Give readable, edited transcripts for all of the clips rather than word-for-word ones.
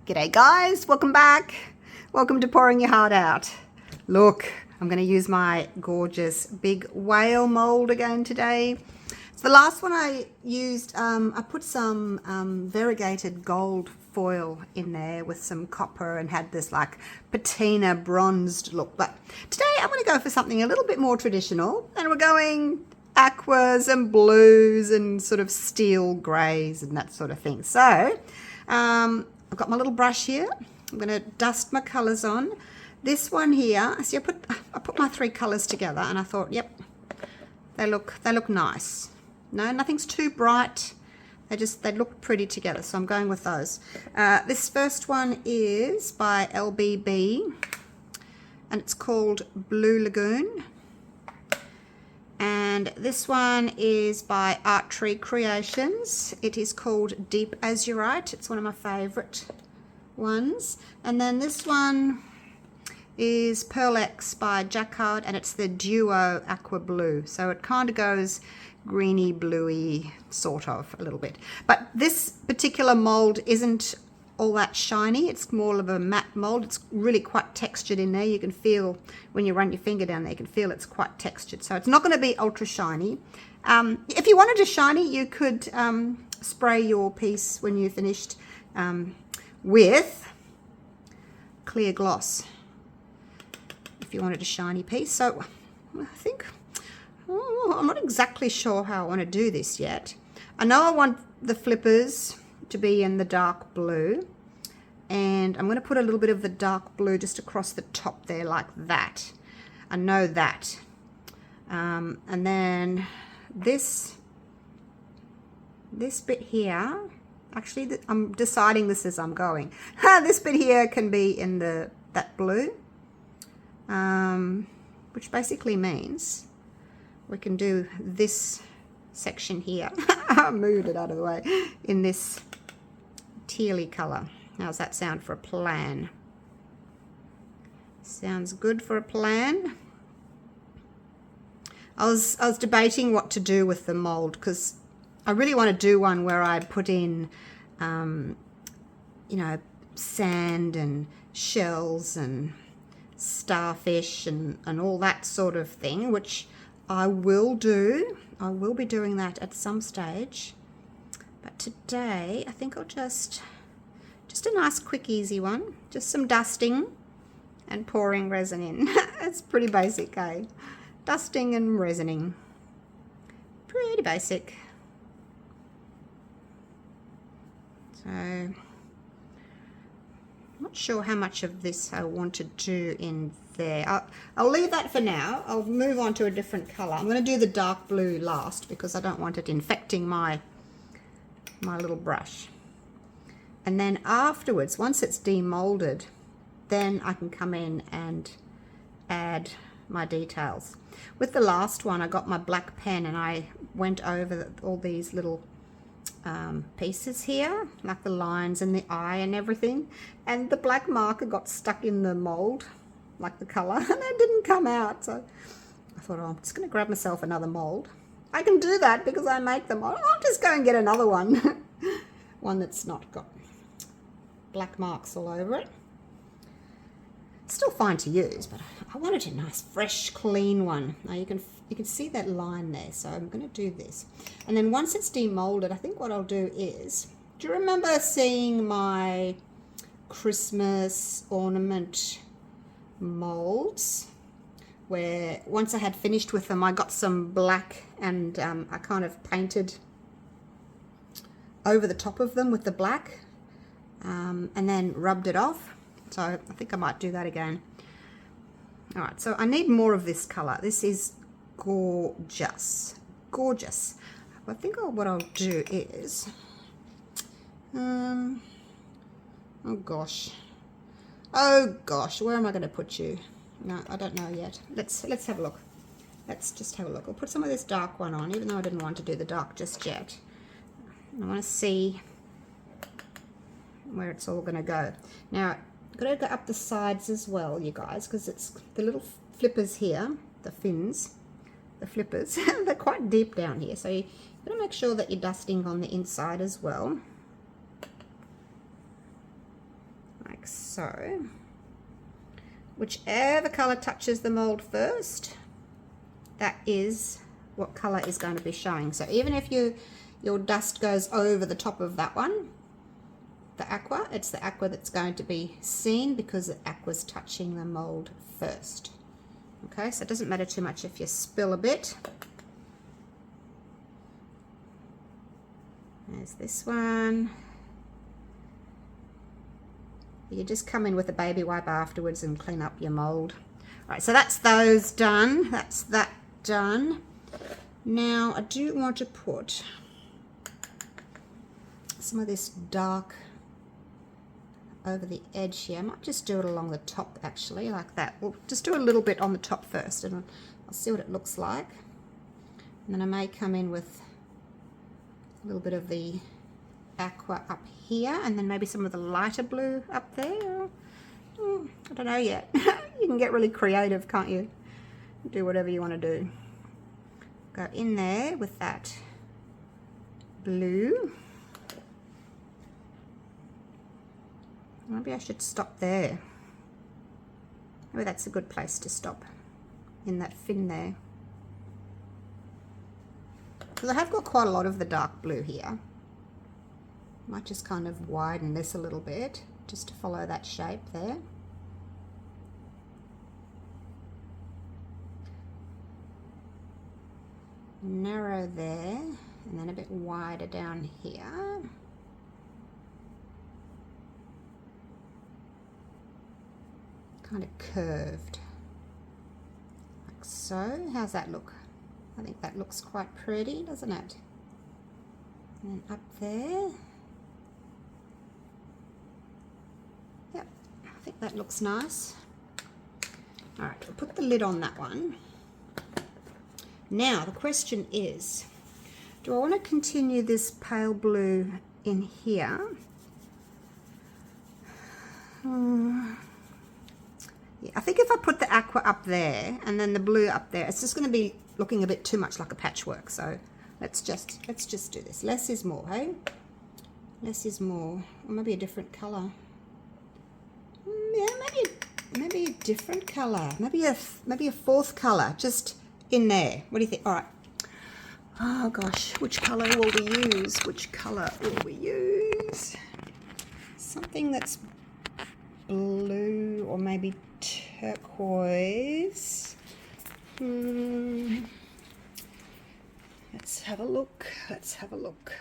G'day guys, welcome back. Welcome to Pouring Your Heart Out. Look, I'm going to use my gorgeous big whale mold again today. So the last one I used, I put some variegated gold foil in there with some copper and had this like patina bronzed look. But today I'm going to go for something a little bit more traditional, and we're going aquas and blues and sort of steel greys and that sort of thing. So I've got my little brush here. I'm going to dust my colours on. This one here, see, I put my three colours together and I thought, yep, they look nice. No, nothing's too bright. They look pretty together, so I'm going with those. This first one is by LBB and it's called Blue Lagoon. And this one is by Art Tree Creations. It is called Deep Azurite. It's one of my favourite ones. And then this one is Pearl X by Jacquard, and it's the Duo Aqua Blue. So it kind of goes greeny, bluey, sort of, a little bit. But this particular mould isn't all that shiny. It's more of a matte mold. It's really quite textured in there. You can feel when you run your finger down there, you can feel it's quite textured. So it's not going to be ultra shiny. If you wanted a shiny, you could spray your piece when you finished with clear gloss if you wanted a shiny piece. So I think, I'm not exactly sure how I want to do this yet. I know I want the flippers to be in the dark blue, and I'm going to put a little bit of the dark blue just across the top there like that. I know that. And then this bit here, actually I'm deciding this as I'm going. This bit here can be in that blue, which basically means we can do this section here. I moved it out of the way, in this tealy colour. How's that sound for a plan? Sounds good for a plan. I was debating what to do with the mould, because I really want to do one where I put in you know, sand and shells and starfish and all that sort of thing, which I will do. I will be doing that at some stage. But today, I think I'll just a nice, quick, easy one. Just some dusting and pouring resin in. It's pretty basic, eh? Dusting and resining. Pretty basic. So, I'm not sure how much of this I want to do in there. I'll leave that for now. I'll move on to a different colour. I'm going to do the dark blue last because I don't want it infecting my little brush. And then afterwards, once it's demolded, then I can come in and add my details. With the last one, I got my black pen and I went over all these little pieces here, like the lines and the eye and everything, and the black marker got stuck in the mold, like the color, and it didn't come out. So I thought, oh, I'm just going to grab myself another mold. I can do that because I make them. I'll just go and get another one. One that's not got black marks all over it. Still fine to use, but I wanted a nice, fresh, clean one. Now you can see that line there, so I'm going to do this. And then once it's demolded, I think what I'll do is, do you remember seeing my Christmas ornament molds? Where once I had finished with them, I got some black and I kind of painted over the top of them with the black and then rubbed it off. So I think I might do that again. All right, so I need more of this color. This is gorgeous, gorgeous. I think what I'll do is, oh gosh, where am I going to put you? No, I don't know yet. Let's have a look. Let's just have a look. I'll put some of this dark one on, even though I didn't want to do the dark just yet. I want to see where it's all going to go. Now, I've got to go up the sides as well, you guys, because it's the little flippers here, the fins, the flippers, they're quite deep down here. So you've got to make sure that you're dusting on the inside as well. so. Whichever color touches the mold first, that is what color is going to be showing. So even if your dust goes over the top of that one, the aqua, it's the aqua that's going to be seen because the aqua's touching the mold first. Okay, so it doesn't matter too much if you spill a bit. There's this one. You just come in with a baby wipe afterwards and clean up your mold. All right, so that's those done. That's that done. Now I do want to put some of this dark over the edge here. I might just do it along the top actually, like that. We'll just do a little bit on the top first and I'll see what it looks like. And then I may come in with a little bit of the aqua up here and then maybe some of the lighter blue up there. I don't know yet. You can get really creative, can't you? Do whatever you want to do. Go in there with that blue. Maybe I should stop there. Maybe that's a good place to stop, in that fin there. Because I have got quite a lot of the dark blue here. Might just kind of widen this a little bit, just to follow that shape there. Narrow there, and then a bit wider down here. Kind of curved, like so. How's that look? I think that looks quite pretty, doesn't it? And then up there. Yep, I think that looks nice. All right, we'll put the lid on that one. Now the question is, do I want to continue this pale blue in here? Yeah, I think if I put the aqua up there and then the blue up there, it's just going to be looking a bit too much like a patchwork. So let's just do this. Less is more, hey? Less is more. Or maybe a different color. Yeah, maybe a different color. Maybe a fourth color just in there. What do you think? All right. Oh gosh, which color will we use? Which color will we use? Something that's blue or maybe turquoise. Let's have a look. Let's have a look.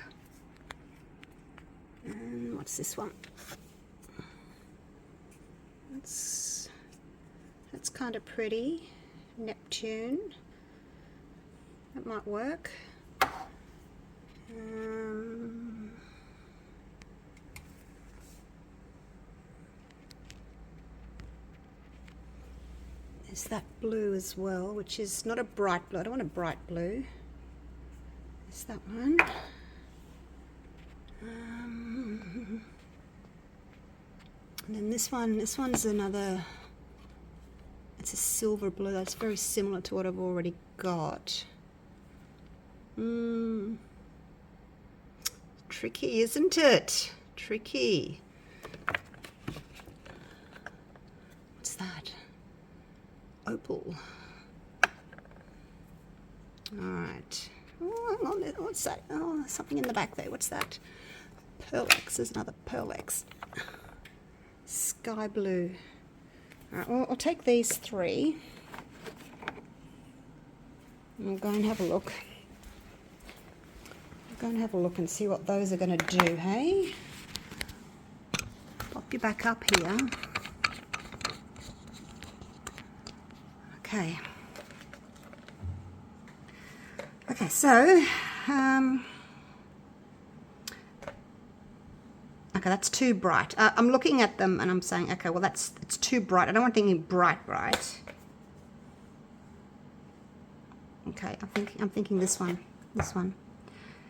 What's this one? That's kind of pretty. Neptune. That might work. There's that blue as well, which is not a bright blue. I don't want a bright blue. There's that one. And then this one's another, it's a silver blue. That's very similar to what I've already got. Tricky, isn't it? Tricky. What's that? Opal. Alright. Oh, hang on. What's that? Oh, something in the back there. What's that? Pearlex. There's another Pearlex. Sky blue. Alright, well, I'll take these three. And we'll go and have a look. Go and have a look and see what those are going to do, hey? Pop you back up here. Okay. Okay, so, okay, that's too bright. I'm looking at them and I'm saying, okay, well, it's too bright. I don't want anything bright. Okay, I'm thinking this one.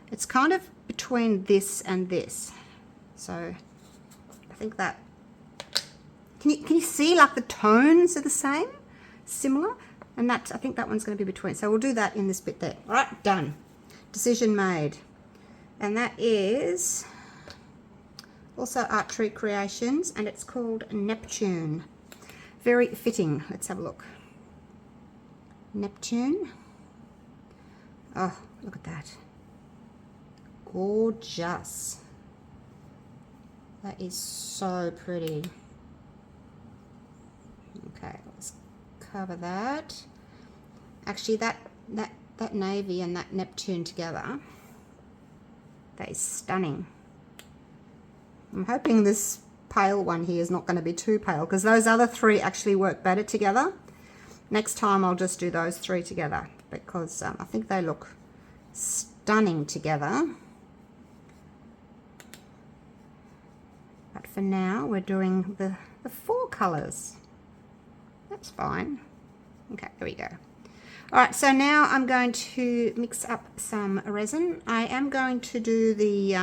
It's kind of between this and this. So I think that, can you see like the tones are the same, similar? And I think that one's going to be between. So we'll do that in this bit there. All right, done. Decision made. And that is Also Art Tree Creations, and it's called Neptune. Very fitting. Let's have a look. Neptune. Oh, look at that. Gorgeous. That is so pretty. Okay, let's cover that. Actually, that navy and that Neptune together, that is stunning. I'm hoping this pale one here is not going to be too pale, because those other three actually work better together. Next time I'll just do those three together, because I think they look stunning together. But for now, we're doing the 4 colors. That's fine. Okay, there we go. All right, so now I'm going to mix up some resin. I am going to do the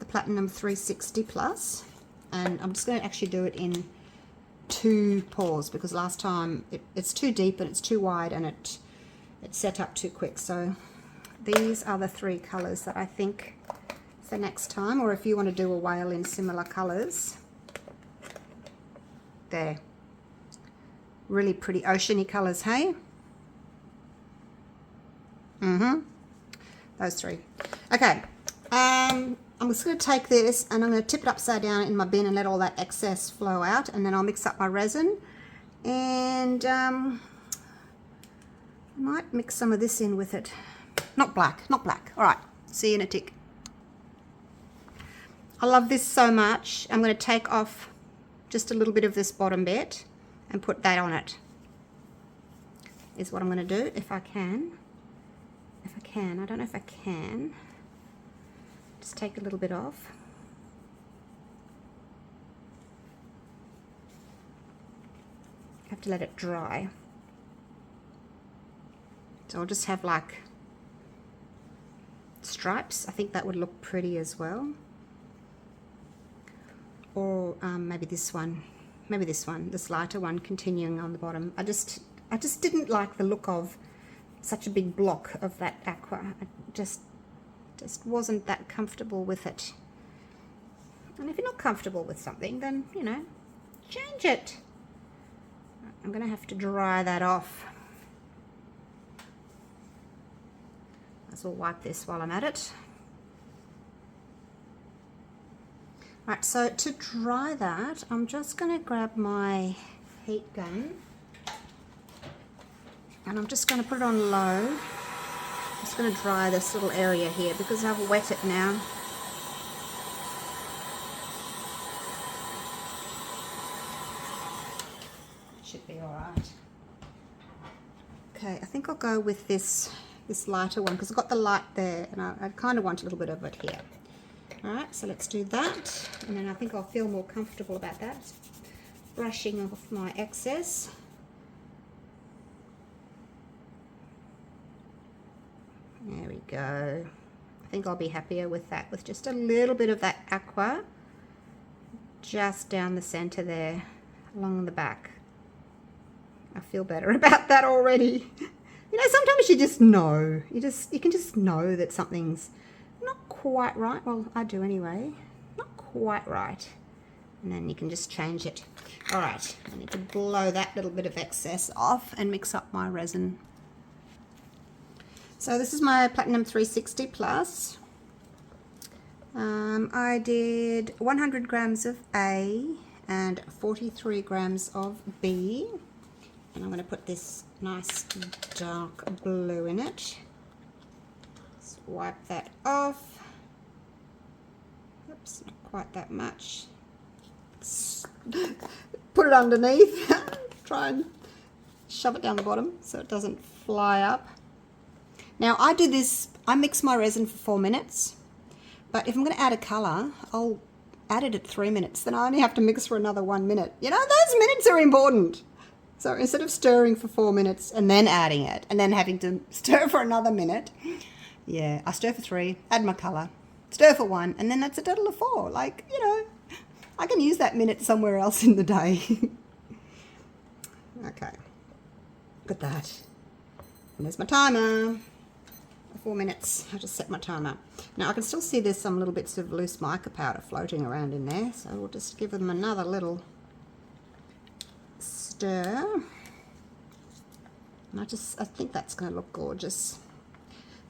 Platinum 360 Plus, and I'm just going to actually do it in 2 pours, because last time it's too deep and it's too wide, and it set up too quick. So these are the 3 colors that I think for next time, or if you want to do a whale in similar colors. There. Really pretty oceany colors, hey? Those 3. Okay. I'm just going to take this and I'm going to tip it upside down in my bin and let all that excess flow out, and then I'll mix up my resin, and I might mix some of this in with it. Not black. All right, see you in a tick. I love this so much. I'm going to take off just a little bit of this bottom bit and put that on it, is what I'm going to do, if I can. I don't know if I can. Just take a little bit off. I have to let it dry. So I'll just have like stripes. I think that would look pretty as well. Or maybe this one. Maybe this one, this lighter one, continuing on the bottom. I just didn't like the look of such a big block of that aqua. I just wasn't that comfortable with it. And if you're not comfortable with something, then, you know, change it. I'm going to have to dry that off. I'll wipe this while I'm at it. Right, so to dry that, I'm just going to grab my heat gun, and I'm just going to put it on low. I'm just going to dry this little area here because I've wet it now. Should be all right. Okay, I think I'll go with this lighter one because I've got the light there, and I kind of want a little bit of it here. Alright, so let's do that, and then I think I'll feel more comfortable about that. Brushing off my excess. There we go. I think I'll be happier with that, with just a little bit of that aqua just down the center there, along the back. I feel better about that already. You know, sometimes you just know. You can just know that something's not quite right. Well, I do anyway. Not quite right. And then you can just change it. All right, I need to blow that little bit of excess off and mix up my resin. So this is my Platinum 360 Plus. I did 100 grams of A and 43 grams of B. And I'm going to put this nice dark blue in it. Just wipe that off. Oops, not quite that much. Put it underneath. Try and shove it down the bottom so it doesn't fly up. Now I do this, I mix my resin for 4 minutes, but if I'm going to add a colour, I'll add it at 3 minutes. Then I only have to mix for another 1 minute. You know, those minutes are important. So instead of stirring for 4 minutes and then adding it and then having to stir for another minute, yeah, I stir for 3, add my colour, stir for 1, and then that's a total of 4. Like, you know, I can use that minute somewhere else in the day. Okay, look at that. And there's my timer. 4 minutes. I just set my timer. Now I can still see there's some little bits of loose mica powder floating around in there, so we'll just give them another little stir. And I think that's going to look gorgeous.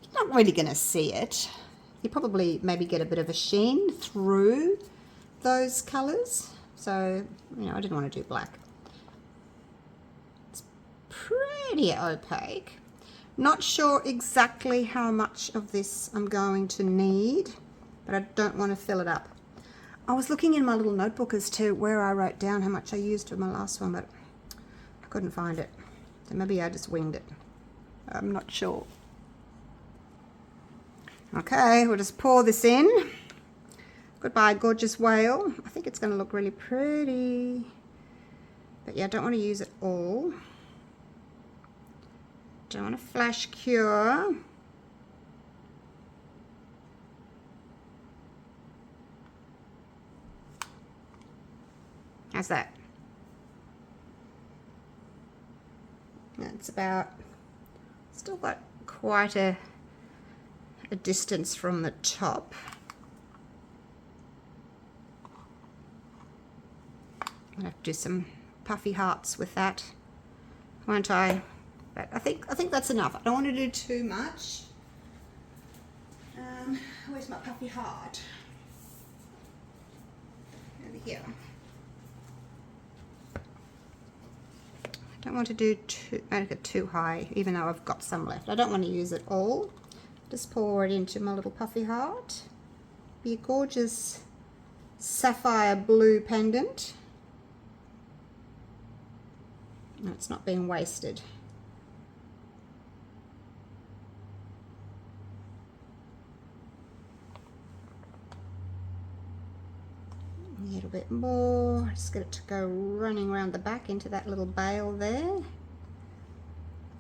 You're not really going to see it. You probably maybe get a bit of a sheen through those colours. So, you know, I didn't want to do black. It's pretty opaque. Not sure exactly how much of this I'm going to need, but I don't want to fill it up. I was looking in my little notebook as to where I wrote down how much I used for my last one, but I couldn't find it. So maybe I just winged it. I'm not sure. Okay, we'll just pour this in. Goodbye, gorgeous whale. I think it's going to look really pretty. But yeah, I don't want to use it all. Don't want to flash cure. How's that? It's about, still got quite a distance from the top. I'm gonna have to do some puffy hearts with that, won't I? But I think that's enough. I don't want to do too much. Where's my puffy heart? Over here. I don't want to do make it too high, even though I've got some left. I don't want to use it all. Just pour it into my little puffy heart. Be a gorgeous sapphire blue pendant. No, it's not being wasted. A little bit more. Just get it to go running around the back into that little bale there.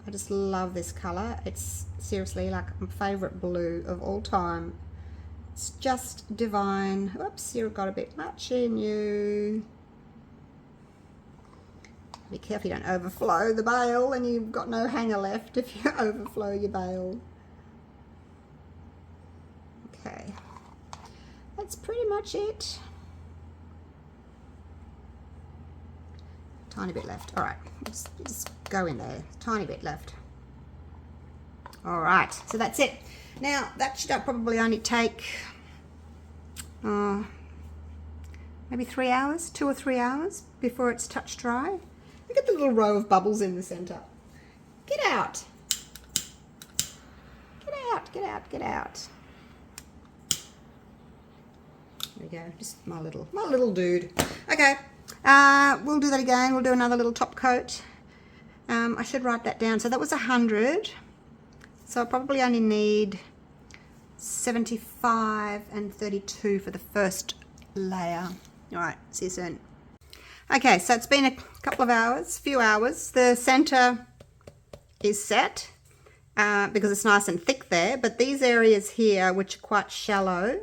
I just love this colour. It's seriously like my favourite blue of all time. It's just divine. Whoops, you've got a bit much in you. Be careful you don't overflow the bale and you've got no hanger left if you overflow your bale. Okay, that's pretty much it. Tiny bit left. All right, just go in there. Tiny bit left. All right, so that's it. Now that should probably only take maybe 3 hours, 2 or 3 hours before it's touch dry. Look at the little row of bubbles in the center. Get out. Get out, get out, get out. There we go, just my little dude. Okay, we'll do that again. We'll do another little top coat. I should write that down. So that was 100. So I probably only need 75 and 32 for the first layer. All right, see you soon. Okay, so it's been a couple of hours, few hours. The center is set because it's nice and thick there, but these areas here, which are quite shallow,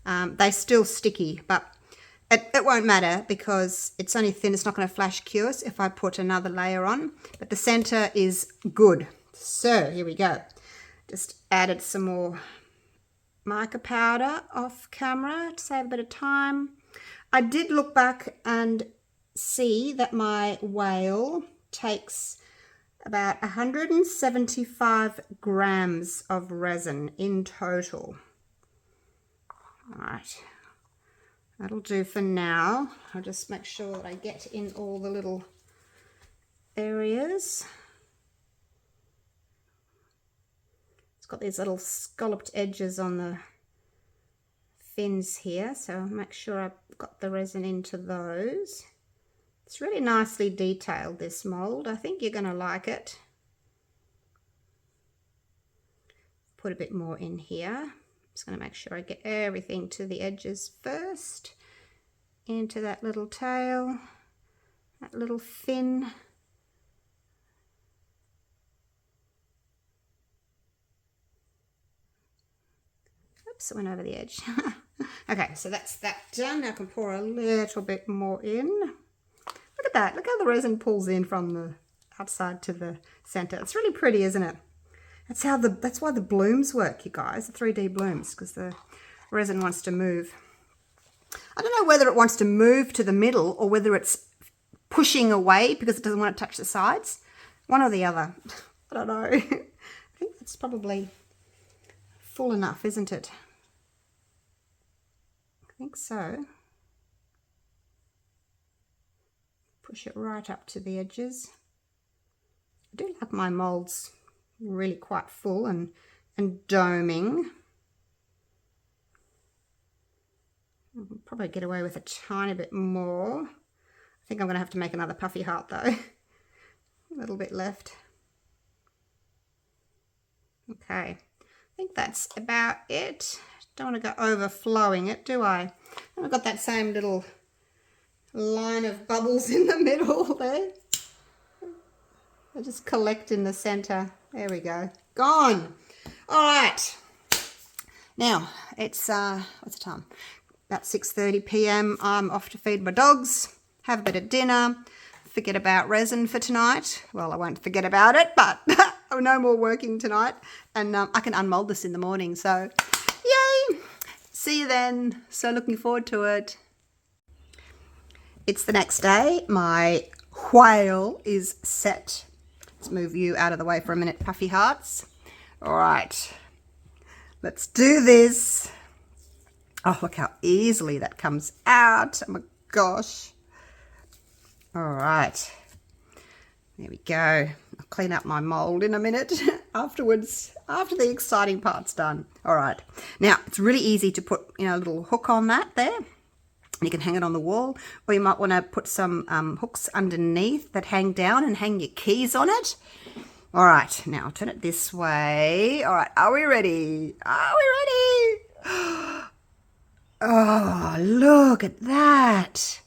they're still sticky, but it won't matter because it's only thin. It's not going to flash cure if I put another layer on, but the center is good. So here we go. Just added some more mica powder off camera to save a bit of time. I did look back and see that my whale takes about 175 grams of resin in total. All right, that'll do for now. I'll just make sure that I get in all the little areas. It's got these little scalloped edges on the fins here, so I'll make sure I've got the resin into those. It's really nicely detailed, this mold. I think you're going to like it. Put a bit more in here. Just going to make sure I get everything to the edges first. Into that little tail, that little fin. Oops, it went over the edge. Okay, so that's that done. Now I can pour a little bit more in. Look at that. Look how the resin pulls in from the outside to the center. It's really pretty, isn't it? That's why the blooms work, you guys, the 3D blooms, because the resin wants to move. I don't know whether it wants to move to the middle or whether it's pushing away because it doesn't want to touch the sides. One or the other. I don't know. I think that's probably full enough, isn't it? I think so. Push it right up to the edges. I do like my molds really quite full and doming. I'll probably get away with a tiny bit more. I think I'm going to have to make another puffy heart though. A little bit left. Okay, I think that's about it. Don't want to go overflowing it, do I? And I've got that same little line of bubbles in the middle there. I just collect in the center. There we go. Gone. All right. Now it's what's the time? About 6:30 p.m. I'm off to feed my dogs, have a bit of dinner, forget about resin for tonight. Well, I won't forget about it, but no more working tonight, and I can unmold this in the morning. So, yay! See you then. So looking forward to it. It's the next day. My whale is set. Let's move you out of the way for a minute, puffy hearts. All right, let's do this. Oh, look how easily that comes out. Oh my gosh. All right. There we go. I'll clean up my mold in a minute afterwards, after the exciting part's done. All right. Now, it's really easy to put, a little hook on that there. You can hang it on the wall, or you might want to put some hooks underneath that hang down and hang your keys on it. All right. Now, I'll turn it this way. All right. Are we ready? Are we ready? Oh, look at that.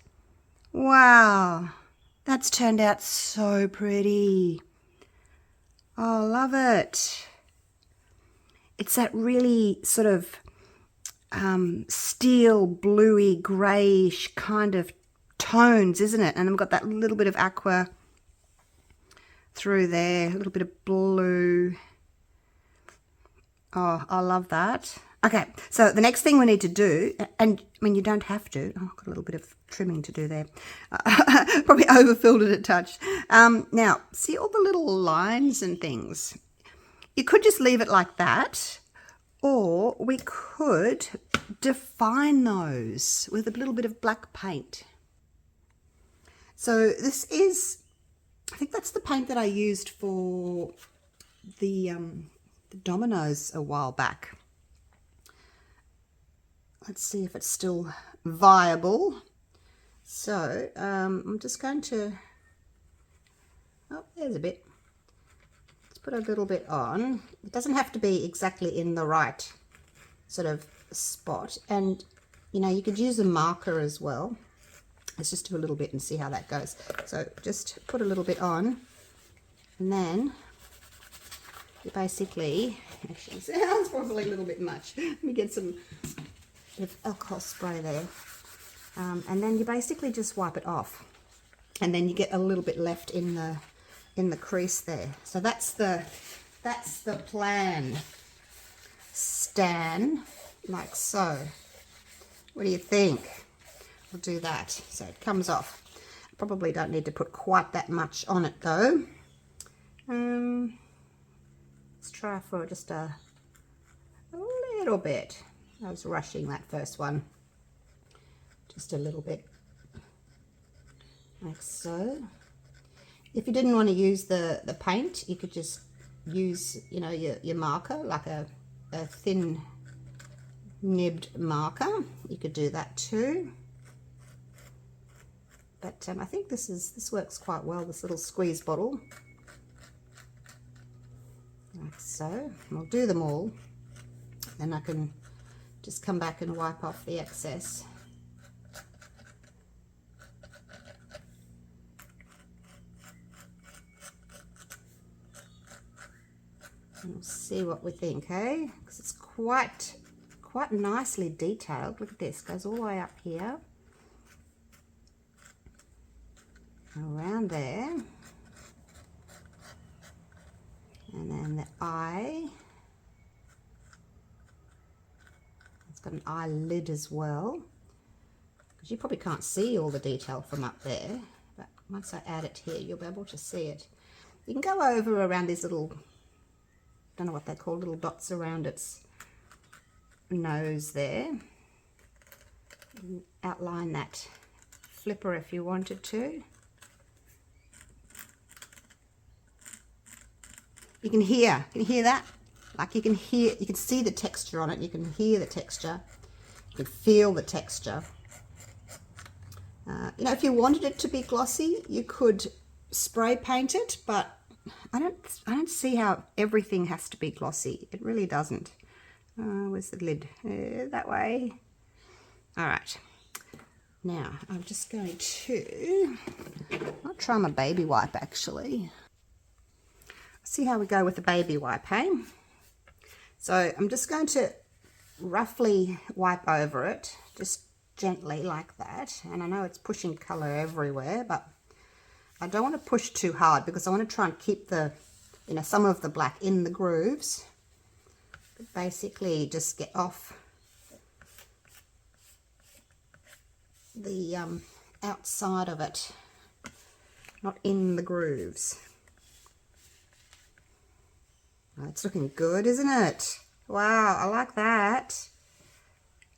Wow. That's turned out so pretty. Oh, love it. It's that really sort of steel, bluey, greyish kind of tones, isn't it? And then we've got that little bit of aqua through there, a little bit of blue. Oh, I love that. Okay, so the next thing we need to do, and I mean, you don't have to. Oh, I've got a little bit of trimming to do there. Probably overfilled it a touch. Now, see all the little lines and things? You could just leave it like that, or we could define those with a little bit of black paint. So this is, I think that's the paint that I used for the dominoes a while back. Let's see if it's still viable. So I'm just going to, oh, there's a bit. Let's put a little bit on. It doesn't have to be exactly in the right sort of spot. And, you could use a marker as well. Let's just do a little bit and see how that goes. So just put a little bit on, and then you basically, actually sounds probably a little bit much. Let me get some of alcohol spray there, and then you basically just wipe it off, and then you get a little bit left in the crease there. So that's the plan, Stan, like so. What do you think? We'll do that so it comes off. Probably don't need to put quite that much on it though. Let's try for just a little bit. I was rushing that first one. Just a little bit, like so. If you didn't want to use the paint, you could just use, your marker, like a thin nibbed marker. You could do that too. But I think this works quite well, this little squeeze bottle. Like so. We'll do them all. Then I can just come back and wipe off the excess. And we'll see what we think, eh? Because it's quite nicely detailed. Look at this, goes all the way up here. Around there. And then eye. It's got an eyelid as well. Because you probably can't see all the detail from up there. But once I add it here, you'll be able to see it. You can go over around these little, don't know what they're called, little dots around its nose there. Outline that flipper if you wanted to. You can hear that? Like you can see the texture on it, you can hear the texture, you can feel the texture. You know, if you wanted it to be glossy, you could spray paint it, but I don't see how everything has to be glossy. It really doesn't. Where's the lid? That way. All right. Now, I'm just going to, I'll try my baby wipe actually. See how we go with the baby wipe, hey? So I'm just going to roughly wipe over it, just gently like that. And I know it's pushing colour everywhere, but I don't want to push too hard because I want to try and keep the, you know, some of the black in the grooves. But basically just get off the outside of it, not in the grooves. Oh, it's looking good, isn't it? Wow, I like that.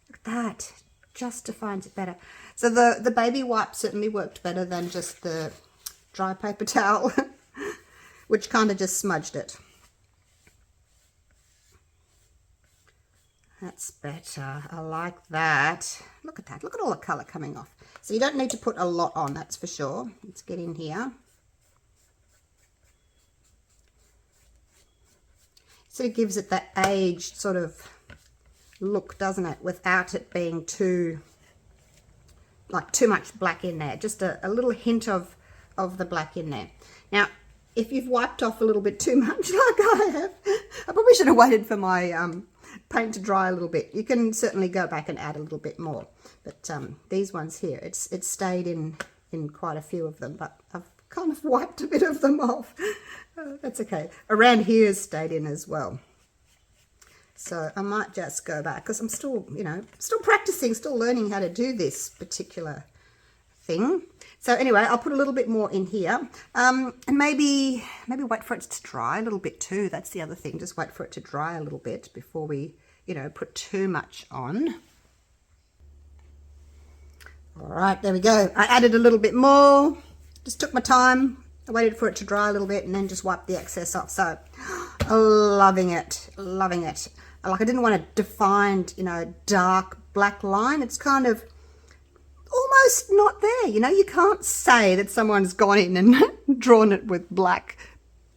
Look at that. Just defines it better. So the baby wipe certainly worked better than just the dry paper towel, which kind of just smudged it. That's better. I like that. Look at that. Look at all the colour coming off. So you don't need to put a lot on, that's for sure. Let's get in here. So it gives it that aged sort of look, doesn't it? Without it being too much black in there. Just a little hint of the black in there. Now, if you've wiped off a little bit too much, like I have, I probably should have waited for my paint to dry a little bit. You can certainly go back and add a little bit more. But these ones here, it's stayed in quite a few of them, but I've kind of wiped a bit of them off. That's okay. Around here has stayed in as well. So I might just go back because I'm still, you know, still practicing, still learning how to do this particular thing. So anyway, I'll put a little bit more in here, and maybe wait for it to dry a little bit too. That's the other thing. Just wait for it to dry a little bit before we, you know, put too much on. All right, there we go. I added a little bit more. Just took my time. I waited for it to dry a little bit and then just wiped the excess off. So, loving it, loving it. Like I didn't want a defined, you know, dark black line. It's kind of almost not there. You know, you can't say that someone's gone in and drawn it with black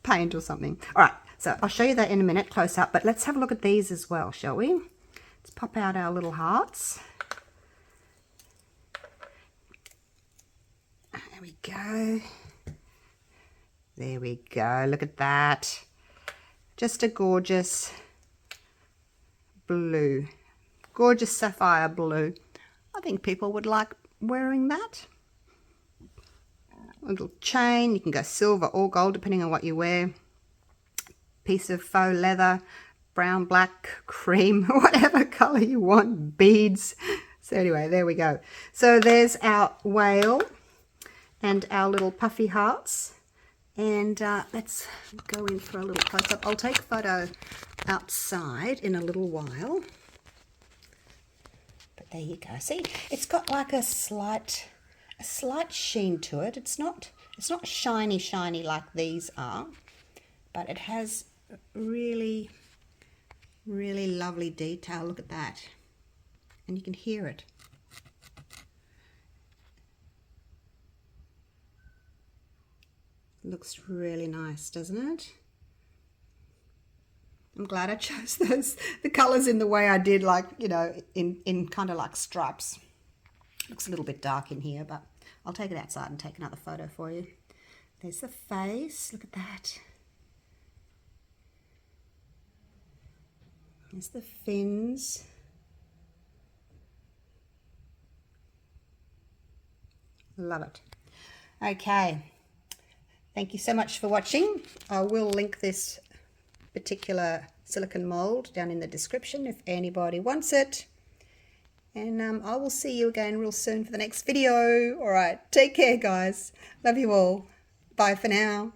paint or something. All right, so I'll show you that in a minute close up, but let's have a look at these as well, shall we? Let's pop out our little hearts. There we go. There we go. Look at that. Just a gorgeous blue. Gorgeous sapphire blue. I think people would like wearing that. A little chain. You can go silver or gold depending on what you wear. Piece of faux leather. Brown, black, cream, whatever colour you want. Beads. So anyway, there we go. So there's our whale and our little puffy hearts. And let's go in for a little close-up. I'll take a photo outside in a little while. But there you go. See, it's got like a slight sheen to it. It's not shiny like these are, but it has really, really lovely detail. Look at that. And you can hear it. Looks really nice, doesn't it? I'm glad I chose the colours in the way I did, like, you know, in kind of like stripes. Looks a little bit dark in here, but I'll take it outside and take another photo for you. There's the face. Look at that. There's the fins. Love it. Okay. Thank you so much for watching. I will link this particular silicone mold down in the description if anybody wants it. And I will see you again real soon for the next video. All right, take care, guys. Love you all. Bye for now.